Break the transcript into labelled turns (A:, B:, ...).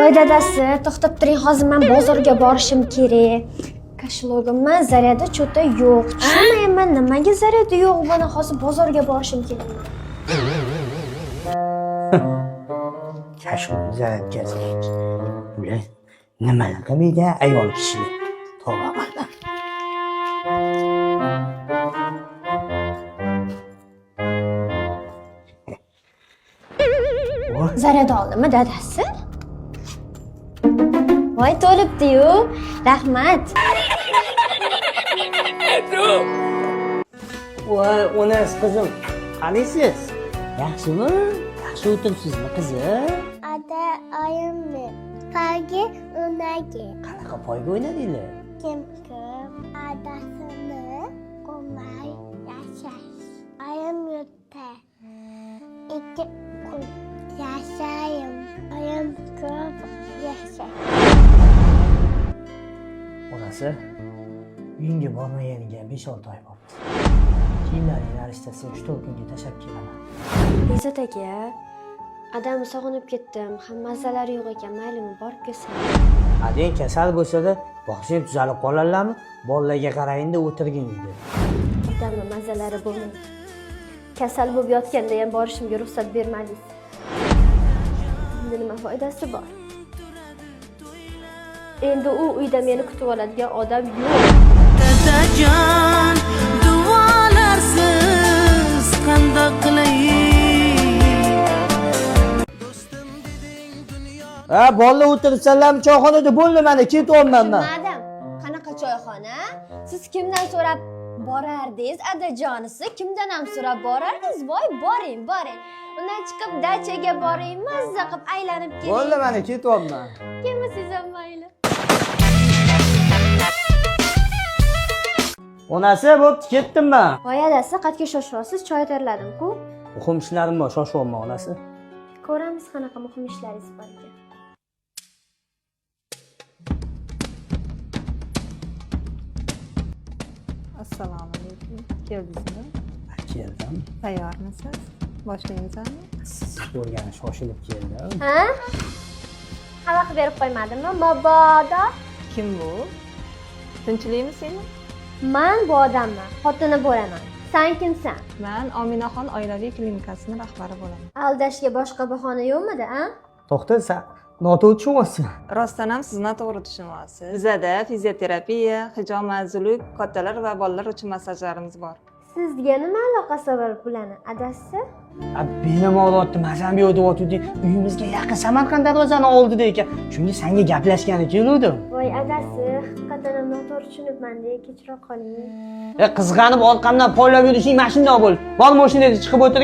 A: voy dadasi, to'xtab turing, hozir men bozorga borishim kerak. Kashlogimda zaryadi cho'ta yo'q. Tushunmayman, nimaga zaryadi yo'q, mana hozir bozorga borishim kerak.
B: Kashlogim zaryadga kerak. Ular nimalar qilmaydi ayol kishilar. Tavba qildim.
A: Zaryad oldimmi dadasi? Voy to'libdi-yu. Rahmat.
B: Voy, onasi qizim. Qalaysiz? Yaxshimi? Yaxshi o'tiribsizmi qizim?
C: Ada oyimni poyga o'ynagi.
B: Qanaqa poyga o'ynadinglar?
C: Kim adasini qo'may yashash. Oyim yurtda. Ikki kun yashayim. Oyim ko'p yashay.
B: Onasi, uyingga bormaganiga 5-6 oy bo'ldi. Kiyimlaringni arishtasi 3-4 kunga tashlab kelaman.
A: Izzat aka, adamni sog'inib ketdim. Hammazalari yo'q ekan, maylimi borib kelsin.
B: Adang kasal bo'lsa-da, boqsangiz tuzalib qoladilarmi? Bolalarga qarayinda o'tirgin uyda.
A: Odamni mazalari bo'lmaydi. Kasal bo'lib yotganda ham borishimga ruxsat bermadingiz. Endi nima foydasi bor? Endi u uyda meni kutib oladigan odam yo'q.
D: Dadajon, duolarsiz qandoq qilay?
B: Ha, bolalar o'tiribsanlarmi choyxonada? Bo'ldi, mana ketyapman men.
A: Madam, qanaqa choyxona? Siz kimdan so'rab borardingiz? Adajonisi kimdan ham so'rab borardingiz? Voy, boring, boring. Undan chiqib dachaga boring, mazza qilib aylanib keling.
B: Bo'ldi, mana ketyapman.
A: Kelmasangiz ham mayli.
B: Onasi, bo'pti, ketdim men.
A: Voy adasi, qayerga shoshyapsiz? Choy tayyorladim-ku.
B: Muhim ishlarim bor, shoshyapman onasi.
A: Ko'ramiz qanaqa muhim ishlaringiz bor ekan.
E: Assalomu alaykum. Keldingizmi?
B: Keldim.
E: Tayyormisiz? Boshlayamizmi?
B: Siz ko'rgani shoshilib keldim.
A: Ha? Xalaqit berib qo'ymadimmi? Mabodo.
E: Kim bu? Tinchlikmi seni?
A: Men bu odamman, xotini bo'laman. Sen kimsan?
E: Men Ominaxon oilaviy klinikasining rahbari bo'laman.
A: Aldashga boshqa bahona yo'qmidi, a?
B: To'xta, sen noto'g'ri tushunyapsan.
E: Rostdan ham siz noto'g'ri tushunyapsiz. Bizda fizioterapiya, hijomazlik, kattalar va bolalar uchun massajlarimiz bor.
A: Sizga nima aloqasi bor bularni, adasi?
B: Benim avlodni mazam yo'diyotuvding. Uyimizga yaqin Samarqand darvozani oldida ekan. Shunga senga gaplashgani keluvdim.
A: Voy adasi, haqiqatan ham noto'g'ri tushunibman-da, kechira qoling.
B: Qizg'anib orqamdan poylab yurishing mashina bo'l. Bor mashinada chiqib o'tir.